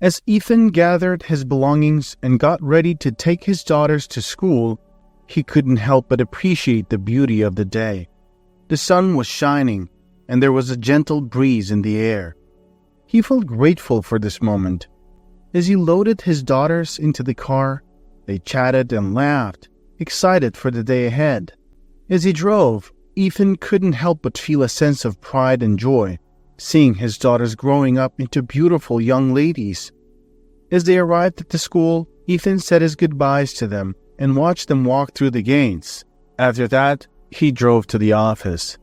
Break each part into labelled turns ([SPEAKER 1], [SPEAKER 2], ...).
[SPEAKER 1] As Ethan gathered his belongings and got ready to take his daughters to school, he couldn't help but appreciate the beauty of the day. The sun was shining, and there was a gentle breeze in the air. He felt grateful for this moment. As he loaded his daughters into the car, they chatted and laughed, excited for the day ahead. As he drove, Ethan couldn't help but feel a sense of pride and joy, seeing his daughters growing up into beautiful young ladies. As they arrived at the school, Ethan said his goodbyes to them and watched them walk through the gates. After that, he drove to the office.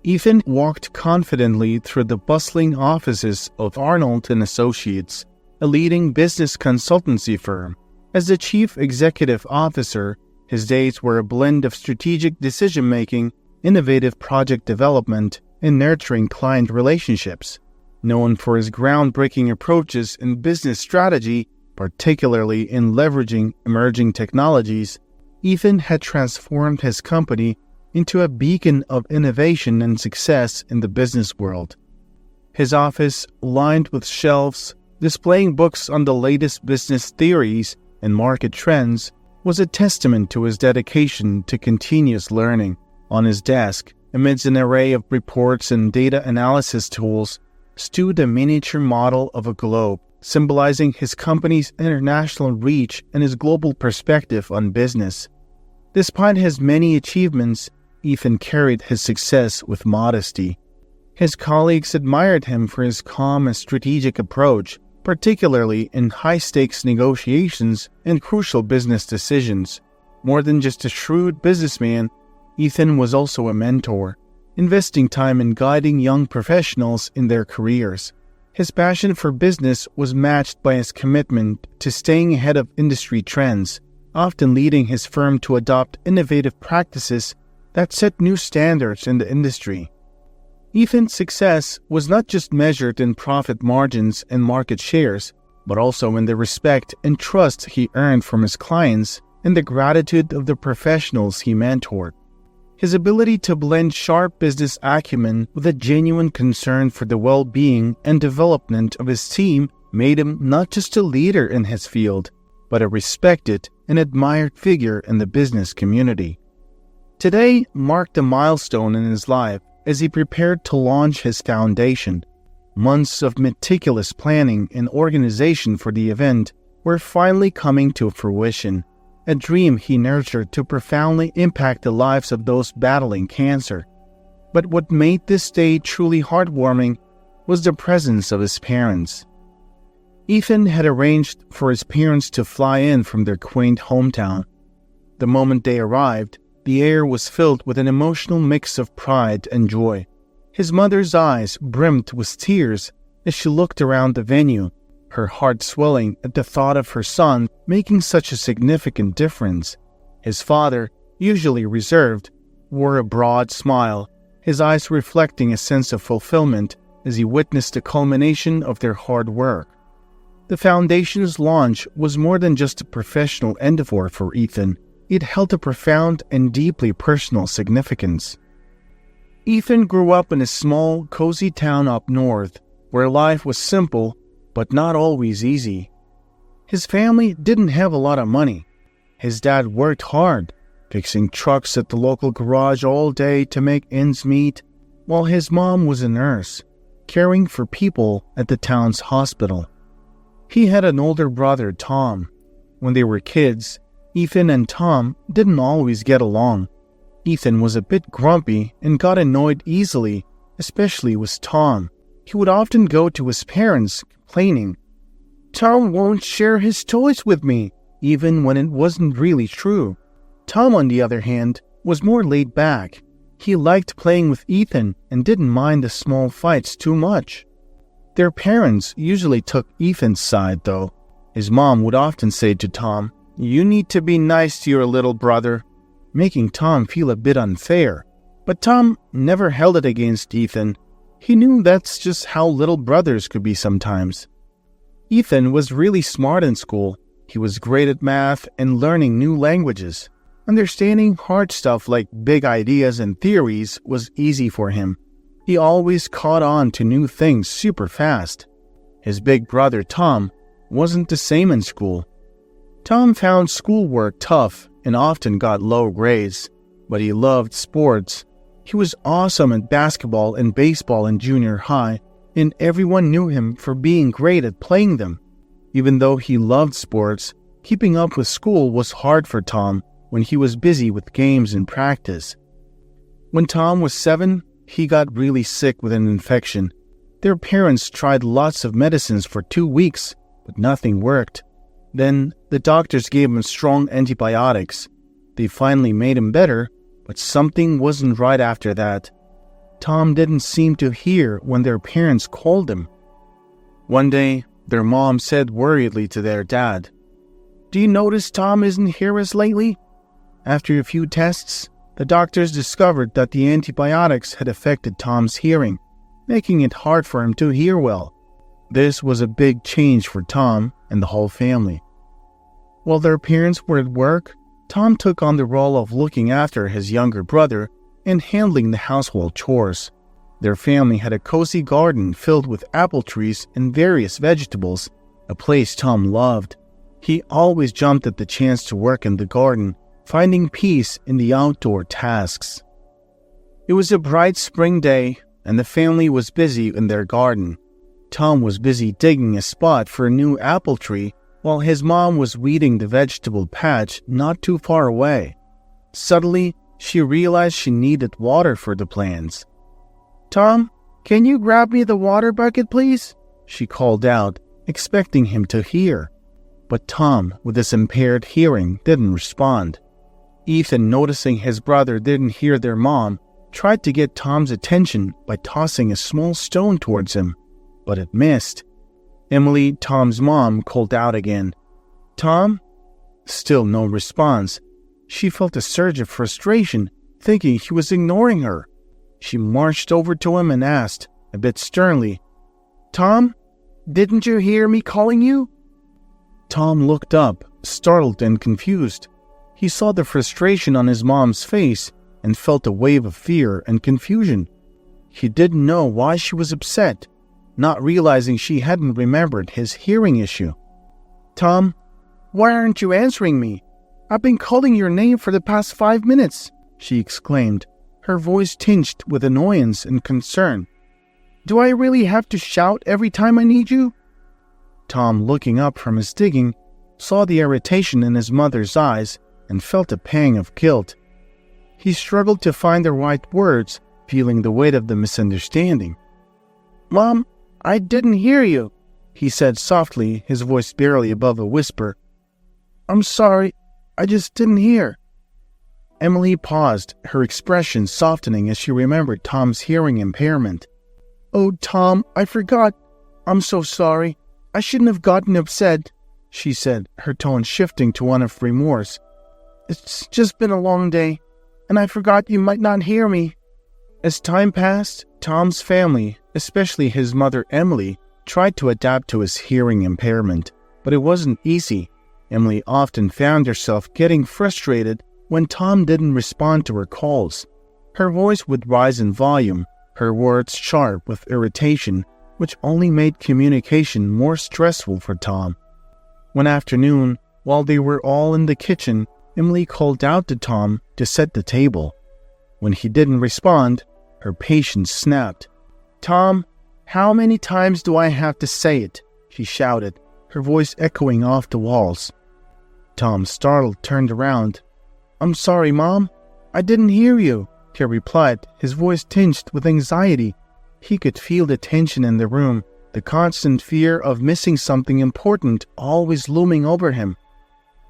[SPEAKER 1] Ethan walked confidently through the bustling offices of Arnold & Associates, a leading business consultancy firm. As the chief executive officer, his days were a blend of strategic decision-making, innovative project development, and nurturing client relationships. Known for his groundbreaking approaches in business strategy, particularly in leveraging emerging technologies, Ethan had transformed his company into a beacon of innovation and success in the business world. His office, lined with shelves displaying books on the latest business theories and market trends, was a testament to his dedication to continuous learning. On his desk, amidst an array of reports and data analysis tools, stood a miniature model of a globe, symbolizing his company's international reach and his global perspective on business. Despite his many achievements, Ethan carried his success with modesty. His colleagues admired him for his calm and strategic approach, particularly in high-stakes negotiations and crucial business decisions. More than just a shrewd businessman, Ethan was also a mentor, investing time in guiding young professionals in their careers. His passion for business was matched by his commitment to staying ahead of industry trends, often leading his firm to adopt innovative practices that set new standards in the industry. Ethan's success was not just measured in profit margins and market shares, but also in the respect and trust he earned from his clients and the gratitude of the professionals he mentored. His ability to blend sharp business acumen with a genuine concern for the well-being and development of his team made him not just a leader in his field, but a respected and admired figure in the business community. Today marked a milestone in his life as he prepared to launch his foundation. Months of meticulous planning and organization for the event were finally coming to fruition, a dream he nurtured to profoundly impact the lives of those battling cancer. But what made this day truly heartwarming was the presence of his parents. Ethan had arranged for his parents to fly in from their quaint hometown. The moment they arrived, the air was filled with an emotional mix of pride and joy. His mother's eyes brimmed with tears as she looked around the venue, her heart swelling at the thought of her son making such a significant difference. His father, usually reserved, wore a broad smile, his eyes reflecting a sense of fulfillment as he witnessed the culmination of their hard work. The foundation's launch was more than just a professional endeavor for Ethan. It held a profound and deeply personal significance. Ethan grew up in a small, cozy town up north, where life was simple, but not always easy. His family didn't have a lot of money. His dad worked hard, fixing trucks at the local garage all day to make ends meet, while his mom was a nurse, caring for people at the town's hospital. He had an older brother, Tom. When they were kids, Ethan and Tom didn't always get along. Ethan was a bit grumpy and got annoyed easily, especially with Tom. He would often go to his parents complaining, "Tom won't share his toys with me," even when it wasn't really true. Tom, on the other hand, was more laid back. He liked playing with Ethan and didn't mind the small fights too much. Their parents usually took Ethan's side, though. His mom would often say to Tom, "You need to be nice to your little brother," making Tom feel a bit unfair. But Tom never held it against Ethan. He knew that's just how little brothers could be sometimes. Ethan was really smart in school. He was great at math and learning new languages. Understanding hard stuff like big ideas and theories was easy for him. He always caught on to new things super fast. His big brother, Tom, wasn't the same in school. Tom found schoolwork tough and often got low grades, but he loved sports. He was awesome at basketball and baseball in junior high, and everyone knew him for being great at playing them. Even though he loved sports, keeping up with school was hard for Tom when he was busy with games and practice. When Tom was 7, he got really sick with an infection. Their parents tried lots of medicines for 2 weeks, but nothing worked. Then the doctors gave him strong antibiotics. They finally made him better, but something wasn't right after that. Tom didn't seem to hear when their parents called him. One day, their mom said worriedly to their dad, "Do you notice Tom isn't here as lately?" After a few tests, the doctors discovered that the antibiotics had affected Tom's hearing, making it hard for him to hear well. This was a big change for Tom and the whole family. While their parents were at work, Tom took on the role of looking after his younger brother and handling the household chores. Their family had a cozy garden filled with apple trees and various vegetables, a place Tom loved. He always jumped at the chance to work in the garden, finding peace in the outdoor tasks. It was a bright spring day, and the family was busy in their garden. Tom was busy digging a spot for a new apple tree, while his mom was weeding the vegetable patch not too far away. Suddenly, she realized she needed water for the plants. "Tom, can you grab me the water bucket, please?" she called out, expecting him to hear. But Tom, with his impaired hearing, didn't respond. Ethan, noticing his brother didn't hear their mom, tried to get Tom's attention by tossing a small stone towards him, but it missed. Emily, Tom's mom, called out again, "Tom?" Still no response. She felt a surge of frustration, thinking he was ignoring her. She marched over to him and asked, a bit sternly, "Tom, didn't you hear me calling you?" Tom looked up, startled and confused. He saw the frustration on his mom's face and felt a wave of fear and confusion. He didn't know why she was upset, not realizing she hadn't remembered his hearing issue. "Tom, why aren't you answering me? I've been calling your name for the past 5 minutes," she exclaimed, her voice tinged with annoyance and concern. "Do I really have to shout every time I need you?" Tom, looking up from his digging, saw the irritation in his mother's eyes and felt a pang of guilt. He struggled to find the right words, feeling the weight of the misunderstanding. "Mom, I didn't hear you," he said softly, his voice barely above a whisper. "I'm sorry, I just didn't hear." Emily paused, her expression softening as she remembered Tom's hearing impairment. "Oh, Tom, I forgot. I'm so sorry. I shouldn't have gotten upset," she said, her tone shifting to one of remorse. "It's just been a long day, and I forgot you might not hear me." As time passed, Tom's family, especially his mother Emily, tried to adapt to his hearing impairment, but it wasn't easy. Emily often found herself getting frustrated when Tom didn't respond to her calls. Her voice would rise in volume, her words sharp with irritation, which only made communication more stressful for Tom. One afternoon, while they were all in the kitchen, Emily called out to Tom to set the table. When he didn't respond, her patience snapped. "Tom, how many times do I have to say it?" she shouted, her voice echoing off the walls. Tom, startled, turned around. "I'm sorry, Mom. I didn't hear you," he replied, his voice tinged with anxiety. He could feel the tension in the room, the constant fear of missing something important always looming over him.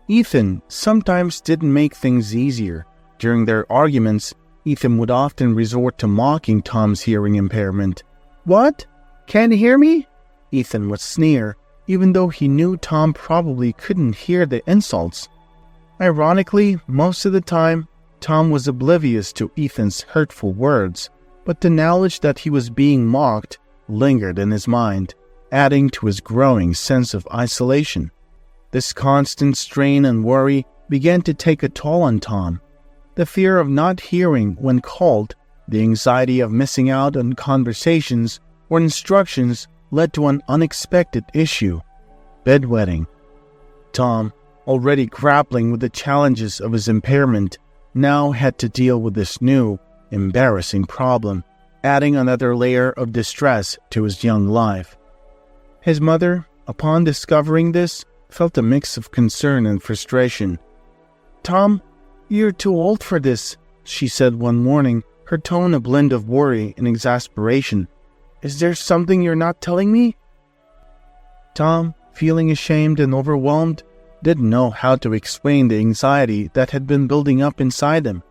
[SPEAKER 1] Ethan sometimes didn't make things easier. During their arguments, Ethan would often resort to mocking Tom's hearing impairment. "What? Can't hear me?" Ethan would sneer, even though he knew Tom probably couldn't hear the insults. Ironically, most of the time, Tom was oblivious to Ethan's hurtful words, but the knowledge that he was being mocked lingered in his mind, adding to his growing sense of isolation. This constant strain and worry began to take a toll on Tom. The fear of not hearing when called, the anxiety of missing out on conversations or instructions led to an unexpected issue: bedwetting. Tom, already grappling with the challenges of his impairment, now had to deal with this new, embarrassing problem, adding another layer of distress to his young life. His mother, upon discovering this, felt a mix of concern and frustration. "Tom, you're too old for this," she said one morning, her tone a blend of worry and exasperation. "Is there something you're not telling me?" Tom, feeling ashamed and overwhelmed, didn't know how to explain the anxiety that had been building up inside him.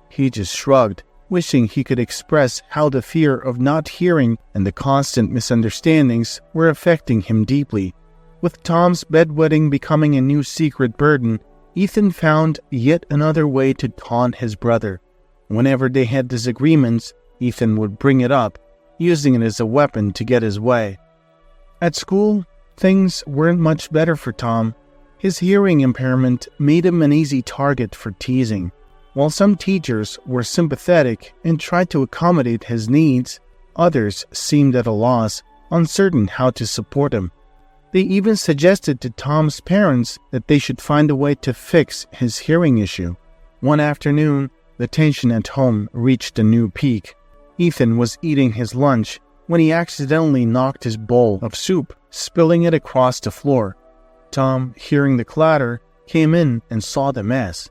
[SPEAKER 1] He just shrugged, wishing he could express how the fear of not hearing and the constant misunderstandings were affecting him deeply. With Tom's bedwetting becoming a new secret burden, Ethan found yet another way to taunt his brother. Whenever they had disagreements, Ethan would bring it up, using it as a weapon to get his way. At school, things weren't much better for Tom. His hearing impairment made him an easy target for teasing. While some teachers were sympathetic and tried to accommodate his needs, others seemed at a loss, uncertain how to support him. They even suggested to Tom's parents that they should find a way to fix his hearing issue. One afternoon, the tension at home reached a new peak. Ethan was eating his lunch when he accidentally knocked his bowl of soup, spilling it across the floor. Tom, hearing the clatter, came in and saw the mess.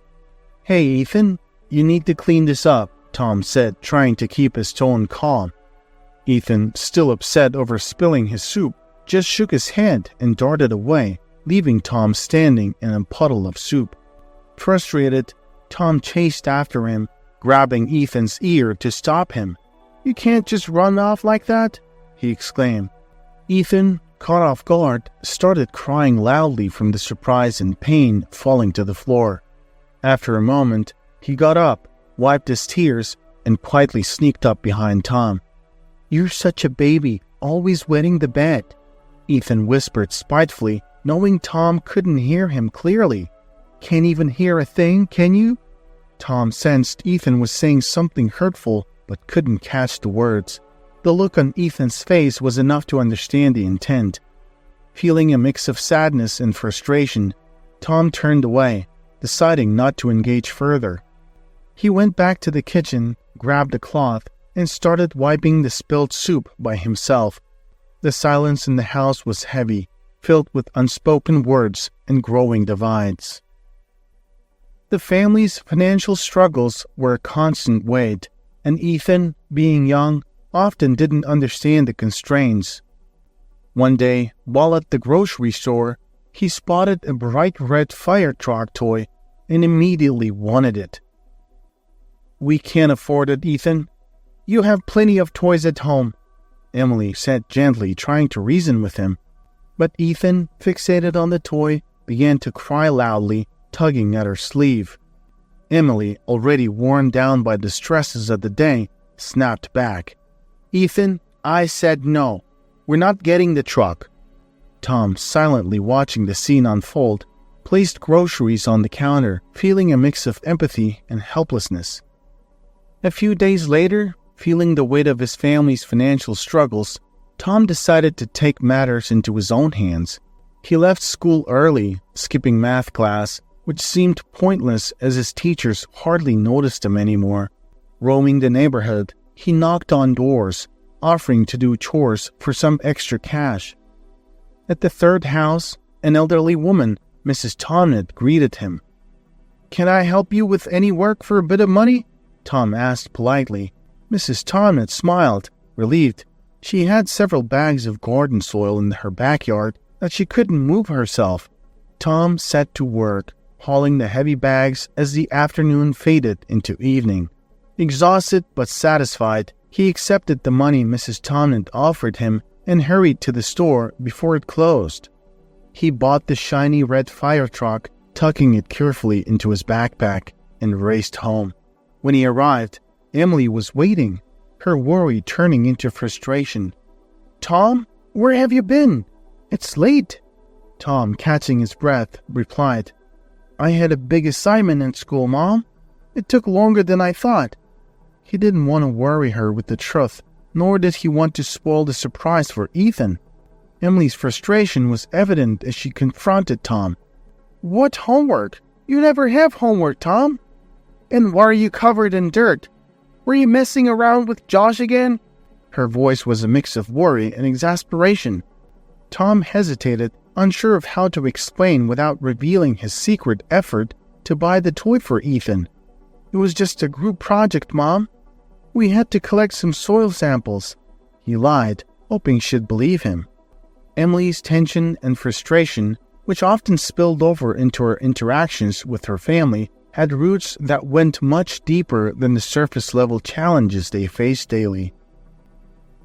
[SPEAKER 1] "Hey, Ethan, you need to clean this up," Tom said, trying to keep his tone calm. Ethan, still upset over spilling his soup, just shook his head and darted away, leaving Tom standing in a puddle of soup. Frustrated, Tom chased after him, grabbing Ethan's ear to stop him. "You can't just run off like that," he exclaimed. Ethan, caught off guard, started crying loudly from the surprise and pain, falling to the floor. After a moment, he got up, wiped his tears, and quietly sneaked up behind Tom. "You're such a baby, always wetting the bed," Ethan whispered spitefully, knowing Tom couldn't hear him clearly. "Can't even hear a thing, can you?" Tom sensed Ethan was saying something hurtful, but couldn't catch the words. The look on Ethan's face was enough to understand the intent. Feeling a mix of sadness and frustration, Tom turned away, deciding not to engage further. He went back to the kitchen, grabbed a cloth, and started wiping the spilled soup by himself. The silence in the house was heavy, filled with unspoken words and growing divides. The family's financial struggles were a constant weight, and Ethan, being young, often didn't understand the constraints. One day, while at the grocery store, he spotted a bright red fire truck toy and immediately wanted it. "We can't afford it, Ethan. You have plenty of toys at home," Emily said gently, trying to reason with him. But Ethan, fixated on the toy, began to cry loudly, tugging at her sleeve. Emily, already worn down by the stresses of the day, snapped back. "Ethan, I said no. We're not getting the truck." Tom, silently watching the scene unfold, placed groceries on the counter, feeling a mix of empathy and helplessness. A few days later, feeling the weight of his family's financial struggles, Tom decided to take matters into his own hands. He left school early, skipping math class, which seemed pointless as his teachers hardly noticed him anymore. Roaming the neighborhood, he knocked on doors, offering to do chores for some extra cash. At the third house, an elderly woman, Mrs. Tomnett, greeted him. "Can I help you with any work for a bit of money?" Tom asked politely. Mrs. Tomnett smiled, relieved. She had several bags of garden soil in her backyard that she couldn't move herself. Tom set to work, hauling the heavy bags as the afternoon faded into evening. Exhausted but satisfied, he accepted the money Mrs. Tomnett offered him and hurried to the store before it closed. He bought the shiny red fire truck, tucking it carefully into his backpack, and raced home. When he arrived, Emily was waiting, her worry turning into frustration. "Tom, where have you been? It's late." Tom, catching his breath, replied, "I had a big assignment in school, Mom. It took longer than I thought." He didn't want to worry her with the truth, nor did he want to spoil the surprise for Ethan. Emily's frustration was evident as she confronted Tom. "What homework? You never have homework, Tom. And why are you covered in dirt? Were you messing around with Josh again?" Her voice was a mix of worry and exasperation. Tom hesitated, unsure of how to explain without revealing his secret effort to buy the toy for Ethan. "It was just a group project, Mom. We had to collect some soil samples." He lied, hoping she'd believe him. Emily's tension and frustration, which often spilled over into her interactions with her family, had roots that went much deeper than the surface-level challenges they faced daily.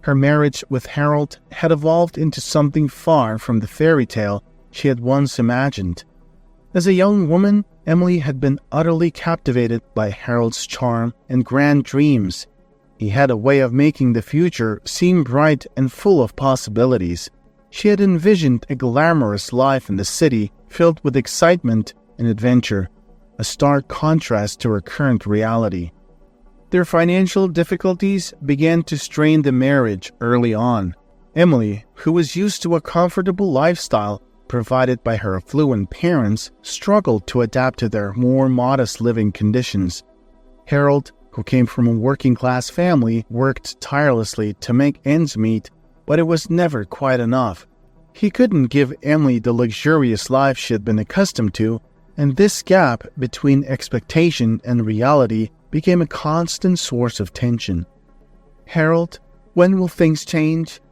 [SPEAKER 1] Her marriage with Harold had evolved into something far from the fairy tale she had once imagined. As a young woman, Emily had been utterly captivated by Harold's charm and grand dreams. He had a way of making the future seem bright and full of possibilities. She had envisioned a glamorous life in the city filled with excitement and adventure, a stark contrast to her current reality. Their financial difficulties began to strain the marriage early on. Emily, who was used to a comfortable lifestyle provided by her affluent parents, struggled to adapt to their more modest living conditions. Harold, who came from a working-class family, worked tirelessly to make ends meet, but it was never quite enough. He couldn't give Emily the luxurious life she had been accustomed to, and this gap between expectation and reality became a constant source of tension. "Harold, when will things change?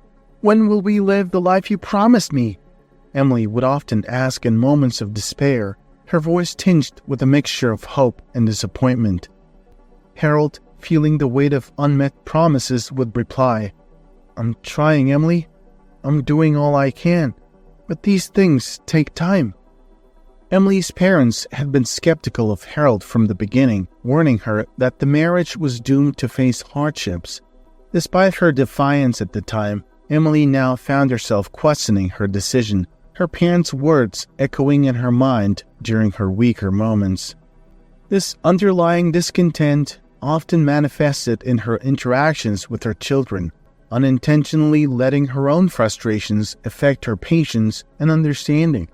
[SPEAKER 1] When will we live the life you promised me?" Emily would often ask in moments of despair, her voice tinged with a mixture of hope and disappointment. Harold, feeling the weight of unmet promises, would reply, "I'm trying, Emily. I'm doing all I can, but these things take time." Emily's parents had been skeptical of Harold from the beginning, warning her that the marriage was doomed to face hardships. Despite her defiance at the time, Emily now found herself questioning her decision, her parents' words echoing in her mind during her weaker moments. This underlying discontent often manifested in her interactions with her children, unintentionally letting her own frustrations affect her patience and understanding.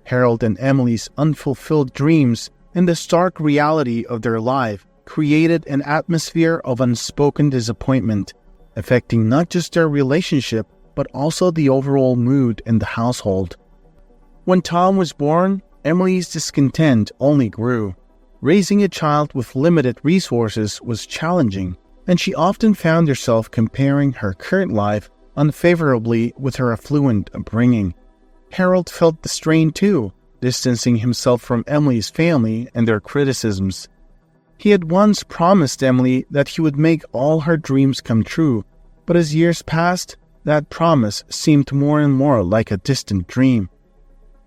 [SPEAKER 1] Harold and Emily's unfulfilled dreams and the stark reality of their life created an atmosphere of unspoken disappointment, affecting not just their relationship, but also the overall mood in the household. When Tom was born, Emily's discontent only grew. Raising a child with limited resources was challenging, and she often found herself comparing her current life unfavorably with her affluent upbringing. Harold felt the strain too, distancing himself from Emily's family and their criticisms. He had once promised Emily that he would make all her dreams come true, but as years passed, that promise seemed more and more like a distant dream.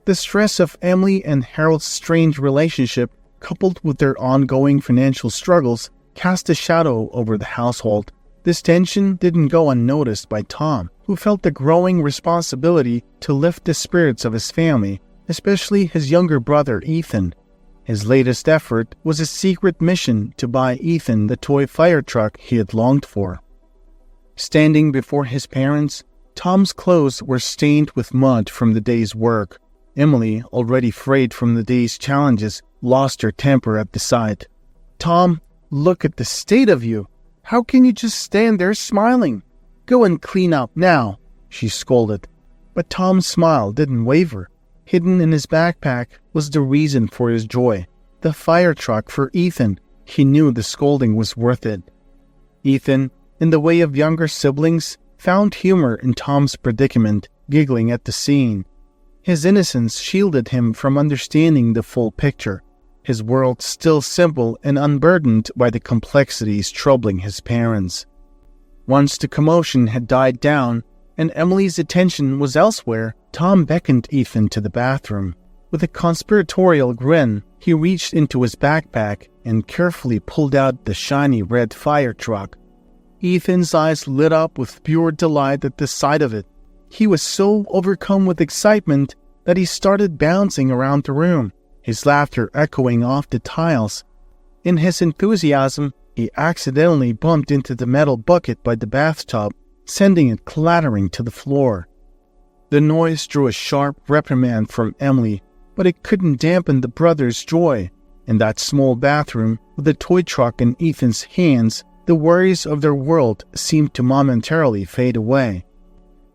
[SPEAKER 1] The stress of Emily and Harold's strained relationship, coupled with their ongoing financial struggles, cast a shadow over the household. This tension didn't go unnoticed by Tom, who felt the growing responsibility to lift the spirits of his family, especially his younger brother Ethan. His latest effort was a secret mission to buy Ethan the toy fire truck he had longed for. Standing before his parents, Tom's clothes were stained with mud from the day's work. Emily, already frayed from the day's challenges, lost her temper at the sight. "Tom, look at the state of you. How can you just stand there smiling? Go and clean up now," she scolded. But Tom's smile didn't waver. Hidden in his backpack was the reason for his joy. The fire truck for Ethan. He knew the scolding was worth it. Ethan, in the way of younger siblings, found humor in Tom's predicament, giggling at the scene. His innocence shielded him from understanding the full picture, his world still simple and unburdened by the complexities troubling his parents. Once the commotion had died down and Emily's attention was elsewhere, Tom beckoned Ethan to the bathroom. With a conspiratorial grin, he reached into his backpack and carefully pulled out the shiny red fire truck. Ethan's eyes lit up with pure delight at the sight of it. He was so overcome with excitement that he started bouncing around the room, his laughter echoing off the tiles. In his enthusiasm, he accidentally bumped into the metal bucket by the bathtub, sending it clattering to the floor. The noise drew a sharp reprimand from Emily, but it couldn't dampen the brothers' joy. In that small bathroom, with the toy truck in Ethan's hands, the worries of their world seemed to momentarily fade away.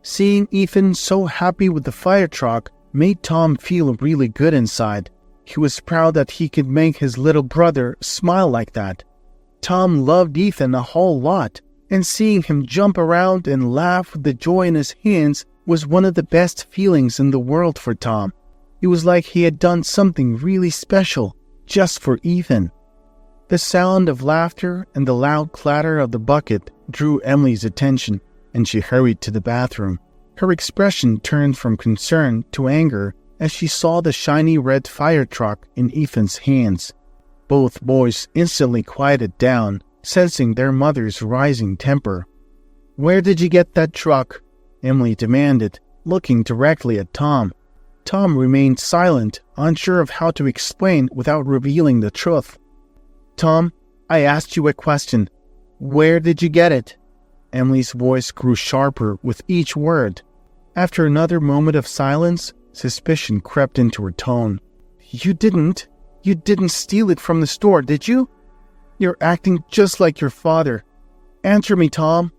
[SPEAKER 1] Seeing Ethan so happy with the fire truck made Tom feel really good inside. He was proud that he could make his little brother smile like that. Tom loved Ethan a whole lot, and seeing him jump around and laugh with the joy in his hands was one of the best feelings in the world for Tom. It was like he had done something really special just for Ethan. The sound of laughter and the loud clatter of the bucket drew Emily's attention, and she hurried to the bathroom. Her expression turned from concern to anger as she saw the shiny red fire truck in Ethan's hands. Both boys instantly quieted down, sensing their mother's rising temper. "Where did you get that truck?" Emily demanded, looking directly at Tom. Tom remained silent, unsure of how to explain without revealing the truth. "Tom, I asked you a question. Where did you get it?" Emily's voice grew sharper with each word. After another moment of silence, suspicion crept into her tone. You didn't steal it from the store, did you? You're acting just like your father. Answer me, Tom."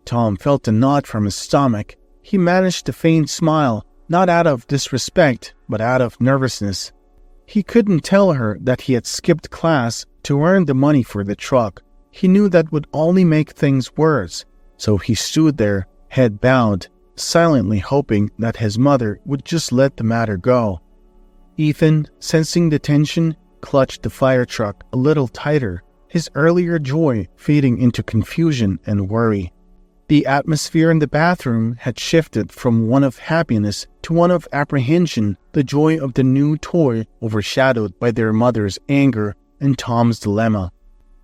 [SPEAKER 1] Tom felt a knot from his stomach. He managed a faint smile, not out of disrespect, but out of nervousness. He couldn't tell her that he had skipped class to earn the money for the truck. He knew that would only make things worse, so he stood there, head bowed, silently hoping that his mother would just let the matter go. Ethan, sensing the tension, clutched the fire truck a little tighter, his earlier joy fading into confusion and worry. The atmosphere in the bathroom had shifted from one of happiness to one of apprehension, the joy of the new toy overshadowed by their mother's anger and Tom's dilemma.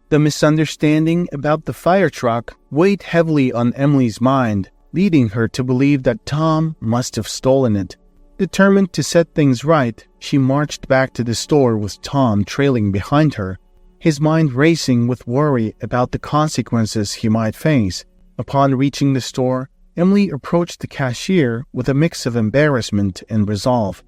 [SPEAKER 1] The misunderstanding about the fire truck weighed heavily on Emily's mind, leading her to believe that Tom must have stolen it. Determined to set things right, she marched back to the store with Tom trailing behind her, his mind racing with worry about the consequences he might face. Upon reaching the store, Emily approached the cashier with a mix of embarrassment and resolve.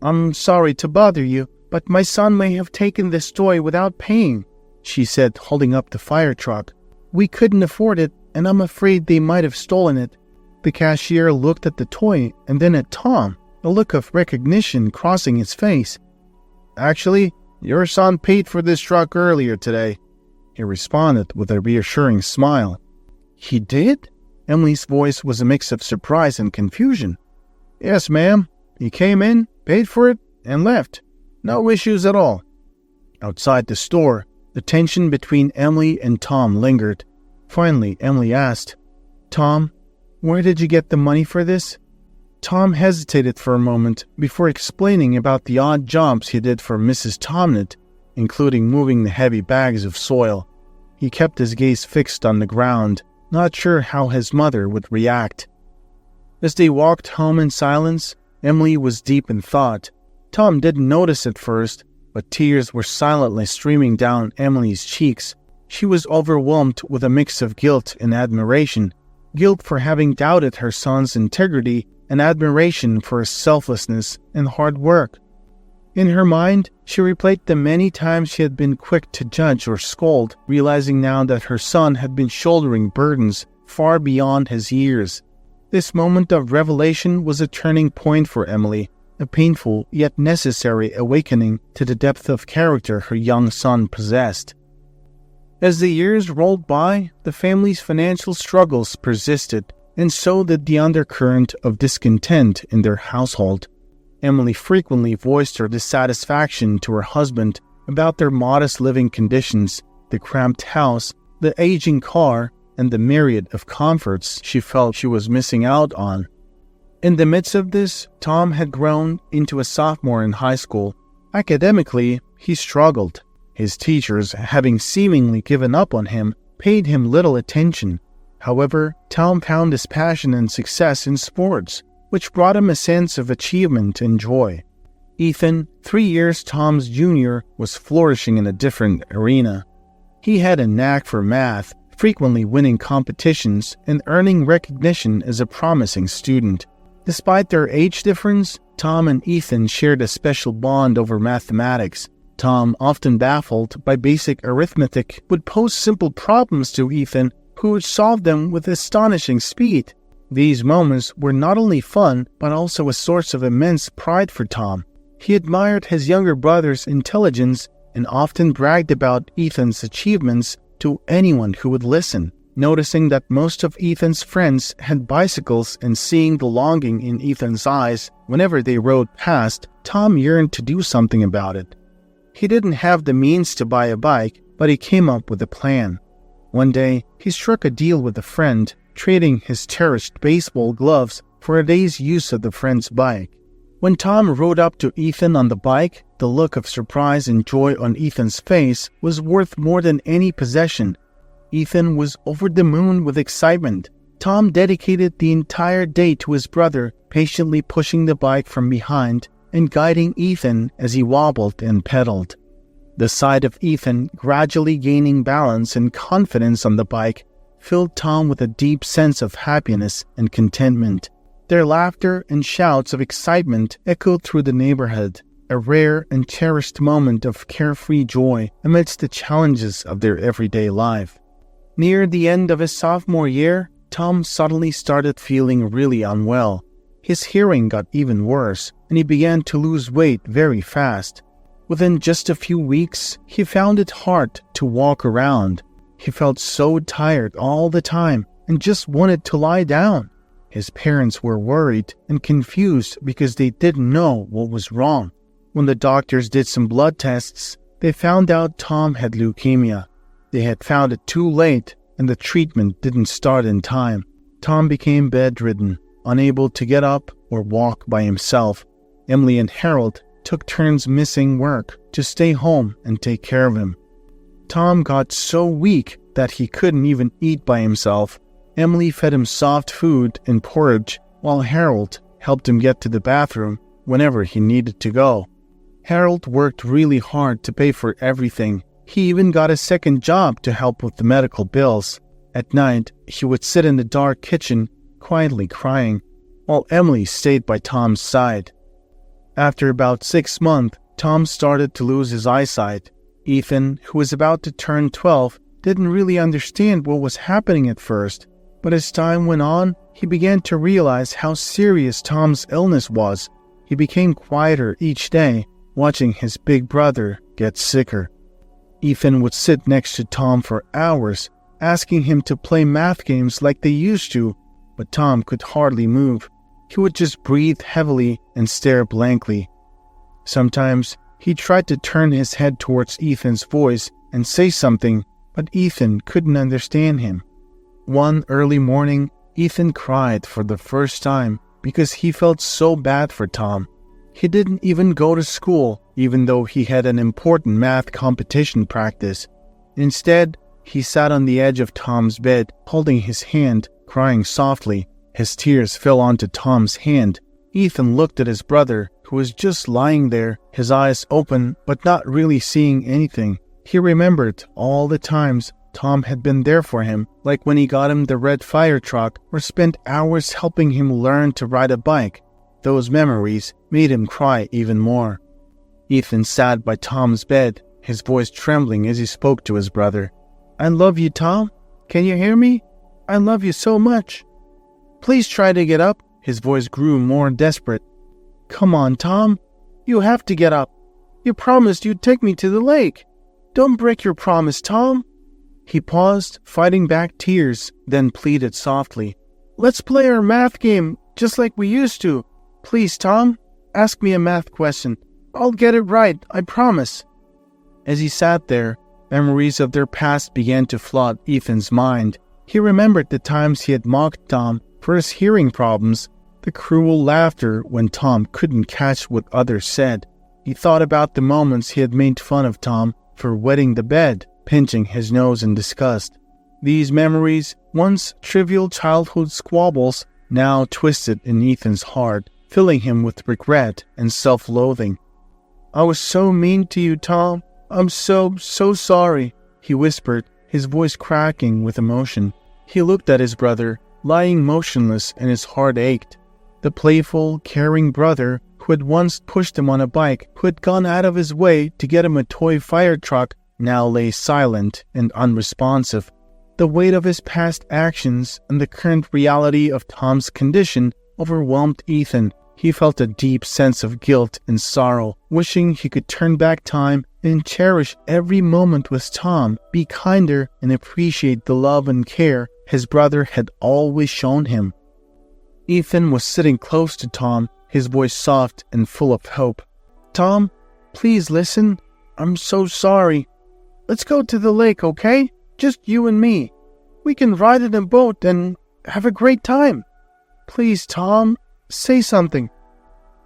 [SPEAKER 1] "I'm sorry to bother you, but my son may have taken this toy without paying," she said, holding up the fire truck. "We couldn't afford it, and I'm afraid they might have stolen it." The cashier looked at the toy and then at Tom, a look of recognition crossing his face. "Actually, your son paid for this truck earlier today," he responded with a reassuring smile. "He did?" Emily's voice was a mix of surprise and confusion. "Yes, ma'am. He came in, paid for it, and left. No issues at all." Outside the store, the tension between Emily and Tom lingered. Finally, Emily asked, "Tom, where did you get the money for this?" Tom hesitated for a moment before explaining about the odd jobs he did for Mrs. Tomnett, including moving the heavy bags of soil. He kept his gaze fixed on the ground, not sure how his mother would react. As they walked home in silence, Emily was deep in thought. Tom didn't notice at first, but tears were silently streaming down Emily's cheeks. She was overwhelmed with a mix of guilt and admiration. Guilt for having doubted her son's integrity and admiration for his selflessness and hard work. In her mind, she replayed the many times she had been quick to judge or scold, realizing now that her son had been shouldering burdens far beyond his years. This moment of revelation was a turning point for Emily, a painful yet necessary awakening to the depth of character her young son possessed. As the years rolled by, the family's financial struggles persisted, and so did the undercurrent of discontent in their household. Emily frequently voiced her dissatisfaction to her husband about their modest living conditions, the cramped house, the aging car, and the myriad of comforts she felt she was missing out on. In the midst of this, Tom had grown into a sophomore in high school. Academically, he struggled. His teachers, having seemingly given up on him, paid him little attention. However, Tom found his passion and success in sports, which brought him a sense of achievement and joy. Ethan, 3 years Tom's junior, was flourishing in a different arena. He had a knack for math, frequently winning competitions and earning recognition as a promising student. Despite their age difference, Tom and Ethan shared a special bond over mathematics. Tom, often baffled by basic arithmetic, would pose simple problems to Ethan, who would solve them with astonishing speed. These moments were not only fun, but also a source of immense pride for Tom. He admired his younger brother's intelligence and often bragged about Ethan's achievements to anyone who would listen. Noticing that most of Ethan's friends had bicycles and seeing the longing in Ethan's eyes whenever they rode past, Tom yearned to do something about it. He didn't have the means to buy a bike, but he came up with a plan. One day, he struck a deal with a friend, trading his cherished baseball gloves for a day's use of the friend's bike. When Tom rode up to Ethan on the bike, the look of surprise and joy on Ethan's face was worth more than any possession. Ethan was over the moon with excitement. Tom dedicated the entire day to his brother, patiently pushing the bike from behind and guiding Ethan as he wobbled and pedaled. The sight of Ethan gradually gaining balance and confidence on the bike filled Tom with a deep sense of happiness and contentment. Their laughter and shouts of excitement echoed through the neighborhood, a rare and cherished moment of carefree joy amidst the challenges of their everyday life. Near the end of his sophomore year, Tom suddenly started feeling really unwell. His hearing got even worse, and he began to lose weight very fast. Within just a few weeks, he found it hard to walk around. He felt so tired all the time and just wanted to lie down. His parents were worried and confused because they didn't know what was wrong. When the doctors did some blood tests, they found out Tom had leukemia. They had found it too late, and the treatment didn't start in time. Tom became bedridden, unable to get up or walk by himself. Emily and Harold took turns missing work to stay home and take care of him. Tom got so weak that he couldn't even eat by himself. Emily fed him soft food and porridge, while Harold helped him get to the bathroom whenever he needed to go. Harold worked really hard to pay for everything. He even got a second job to help with the medical bills. At night, he would sit in the dark kitchen, quietly crying, while Emily stayed by Tom's side. After about 6 months, Tom started to lose his eyesight. Ethan, who was about to turn 12, didn't really understand what was happening at first, but as time went on, he began to realize how serious Tom's illness was. He became quieter each day, watching his big brother get sicker. Ethan would sit next to Tom for hours, asking him to play math games like they used to, but Tom could hardly move. He would just breathe heavily and stare blankly. Sometimes he tried to turn his head towards Ethan's voice and say something, but Ethan couldn't understand him. One early morning, Ethan cried for the first time because he felt so bad for Tom. He didn't even go to school, even though he had an important math competition practice. Instead, he sat on the edge of Tom's bed, holding his hand, crying softly. His tears fell onto Tom's hand. Ethan looked at his brother, who was just lying there, his eyes open but not really seeing anything. He remembered all the times Tom had been there for him, like when he got him the red fire truck or spent hours helping him learn to ride a bike. Those memories made him cry even more. Ethan sat by Tom's bed, his voice trembling as he spoke to his brother. "I love you, Tom. Can you hear me? I love you so much. Please try to get up." His voice grew more desperate. "Come on, Tom. You have to get up. You promised you'd take me to the lake. Don't break your promise, Tom." He paused, fighting back tears, then pleaded softly. "Let's play our math game, just like we used to. Please, Tom, ask me a math question. I'll get it right, I promise." As he sat there, memories of their past began to flood Ethan's mind. He remembered the times he had mocked Tom for his hearing problems, the cruel laughter when Tom couldn't catch what others said. He thought about the moments he had made fun of Tom for wetting the bed, pinching his nose in disgust. These memories, once trivial childhood squabbles, now twisted in Ethan's heart, filling him with regret and self-loathing. "I was so mean to you, Tom. I'm so sorry," he whispered, his voice cracking with emotion. He looked at his brother, lying motionless, and his heart ached. The playful, caring brother who had once pushed him on a bike, who had gone out of his way to get him a toy fire truck, now lay silent and unresponsive. The weight of his past actions and the current reality of Tom's condition overwhelmed Ethan. He felt a deep sense of guilt and sorrow, wishing he could turn back time and cherish every moment with Tom, be kinder and appreciate the love and care his brother had always shown him. Ethan was sitting close to Tom, his voice soft and full of hope. "Tom, please listen. I'm so sorry. Let's go to the lake, okay? Just you and me. We can ride in a boat and have a great time. Please, Tom, say something."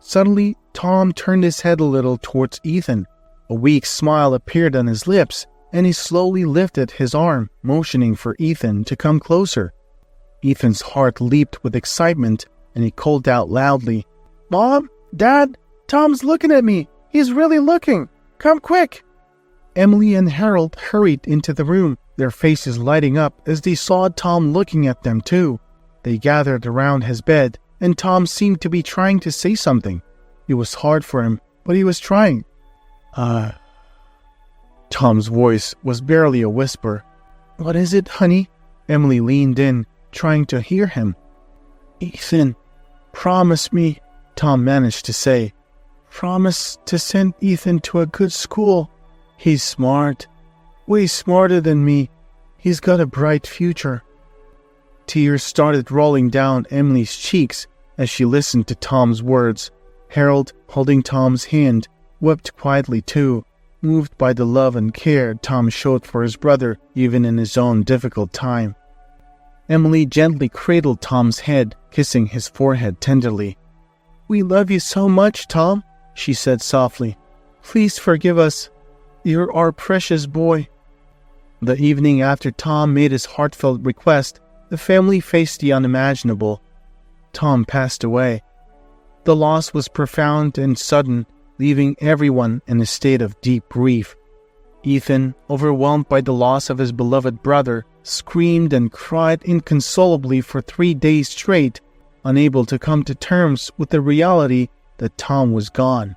[SPEAKER 1] Suddenly, Tom turned his head a little towards Ethan. A weak smile appeared on his lips, and he slowly lifted his arm, motioning for Ethan to come closer. Ethan's heart leaped with excitement, and he called out loudly, "Mom, Dad, Tom's looking at me. He's really looking. Come quick." Emily and Harold hurried into the room, their faces lighting up as they saw Tom looking at them too. They gathered around his bed, and Tom seemed to be trying to say something. It was hard for him, but he was trying. Tom's voice was barely a whisper. "What is it, honey?" Emily leaned in, trying to hear him. "Ethan, promise me," Tom managed to say. "Promise to send Ethan to a good school. He's smart, way smarter than me. He's got a bright future." Tears started rolling down Emily's cheeks as she listened to Tom's words. Harold, holding Tom's hand, wept quietly too, moved by the love and care Tom showed for his brother even in his own difficult time. Emily gently cradled Tom's head, kissing his forehead tenderly. "We love you so much, Tom," she said softly. "Please forgive us. You're our precious boy." The evening after Tom made his heartfelt request, the family faced the unimaginable. Tom passed away. The loss was profound and sudden, leaving everyone in a state of deep grief. Ethan, overwhelmed by the loss of his beloved brother, screamed and cried inconsolably for 3 days straight, unable to come to terms with the reality that Tom was gone.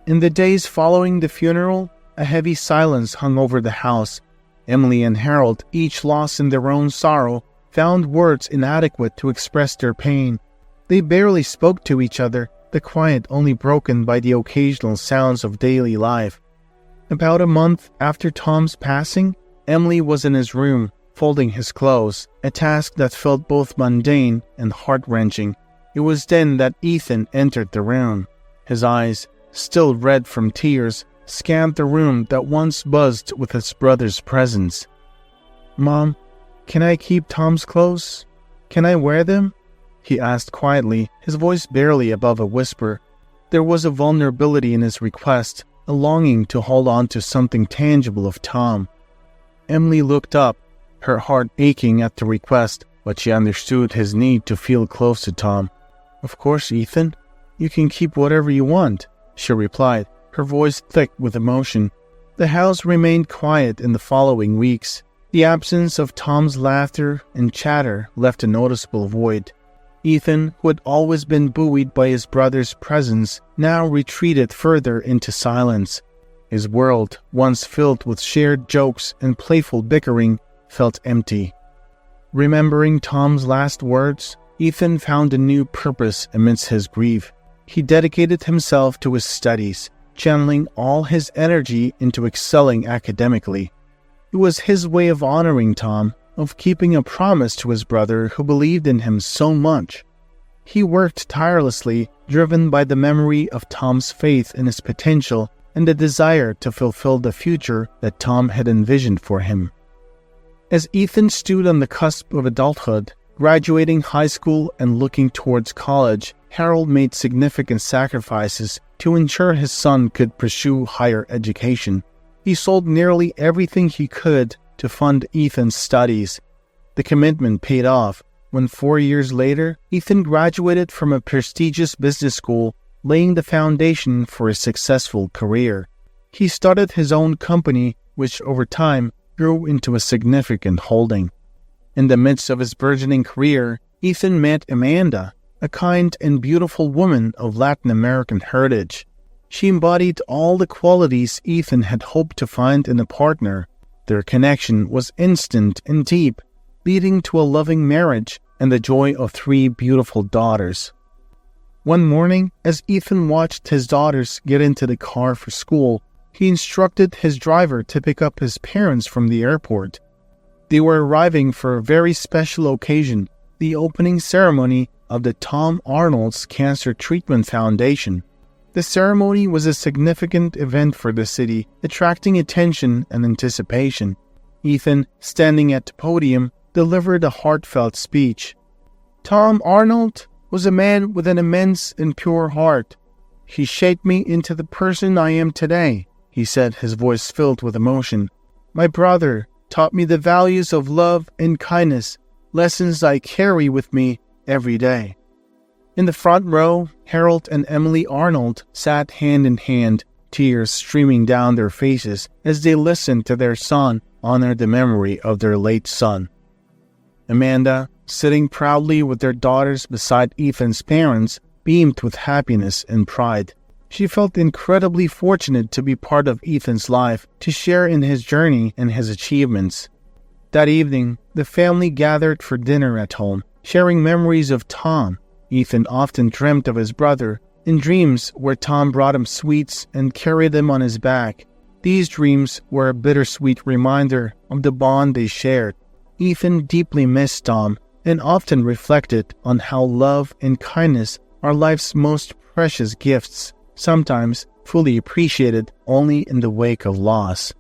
[SPEAKER 1] In the days following the funeral, a heavy silence hung over the house. Emily and Harold, each lost in their own sorrow, found words inadequate to express their pain. They barely spoke to each other, the quiet only broken by the occasional sounds of daily life. About a month after Tom's passing, Emily was in his room, folding his clothes, a task that felt both mundane and heart-wrenching. It was then that Ethan entered the room. His eyes, still red from tears, scanned the room that once buzzed with his brother's presence. "Mom, can I keep Tom's clothes? Can I wear them?" he asked quietly, his voice barely above a whisper. There was a vulnerability in his request, a longing to hold on to something tangible of Tom. Emily looked up, her heart aching at the request, but she understood his need to feel close to Tom. "Of course, Ethan. You can keep whatever you want," she replied, her voice thick with emotion. The house remained quiet in the following weeks. The absence of Tom's laughter and chatter left a noticeable void. Ethan, who had always been buoyed by his brother's presence, now retreated further into silence. His world, once filled with shared jokes and playful bickering, felt empty. Remembering Tom's last words, Ethan found a new purpose amidst his grief. He dedicated himself to his studies, channeling all his energy into excelling academically. It was his way of honoring Tom, of keeping a promise to his brother who believed in him so much. He worked tirelessly, driven by the memory of Tom's faith in his potential and the desire to fulfill the future that Tom had envisioned for him. As Ethan stood on the cusp of adulthood, graduating high school and looking towards college, Harold made significant sacrifices to ensure his son could pursue higher education. He sold nearly everything he could to fund Ethan's studies. The commitment paid off when 4 years later, Ethan graduated from a prestigious business school, laying the foundation for a successful career. He started his own company, which over time grew into a significant holding. In the midst of his burgeoning career, Ethan met Amanda, a kind and beautiful woman of Latin American heritage. She embodied all the qualities Ethan had hoped to find in a partner. Their connection was instant and deep, leading to a loving marriage and the joy of 3 beautiful daughters. One morning, as Ethan watched his daughters get into the car for school, he instructed his driver to pick up his parents from the airport. They were arriving for a very special occasion, the opening ceremony of the Tom Arnold's Cancer Treatment Foundation. The ceremony was a significant event for the city, attracting attention and anticipation. Ethan, standing at the podium, delivered a heartfelt speech. Tom Arnold was a man with an immense and pure heart. He shaped me into the person I am today, he said, his voice filled with emotion. My brother taught me the values of love and kindness, lessons I carry with me every day. In the front row, Harold and Emily Arnold sat hand in hand, tears streaming down their faces as they listened to their son honor the memory of their late son. Amanda, sitting proudly with their daughters beside Ethan's parents, beamed with happiness and pride. She felt incredibly fortunate to be part of Ethan's life, to share in his journey and his achievements. That evening, the family gathered for dinner at home, sharing memories of Tom. Ethan often dreamt of his brother, in dreams where Tom brought him sweets and carried them on his back. These dreams were a bittersweet reminder of the bond they shared. Ethan deeply missed Tom and often reflected on how love and kindness are life's most precious gifts, sometimes fully appreciated only in the wake of loss.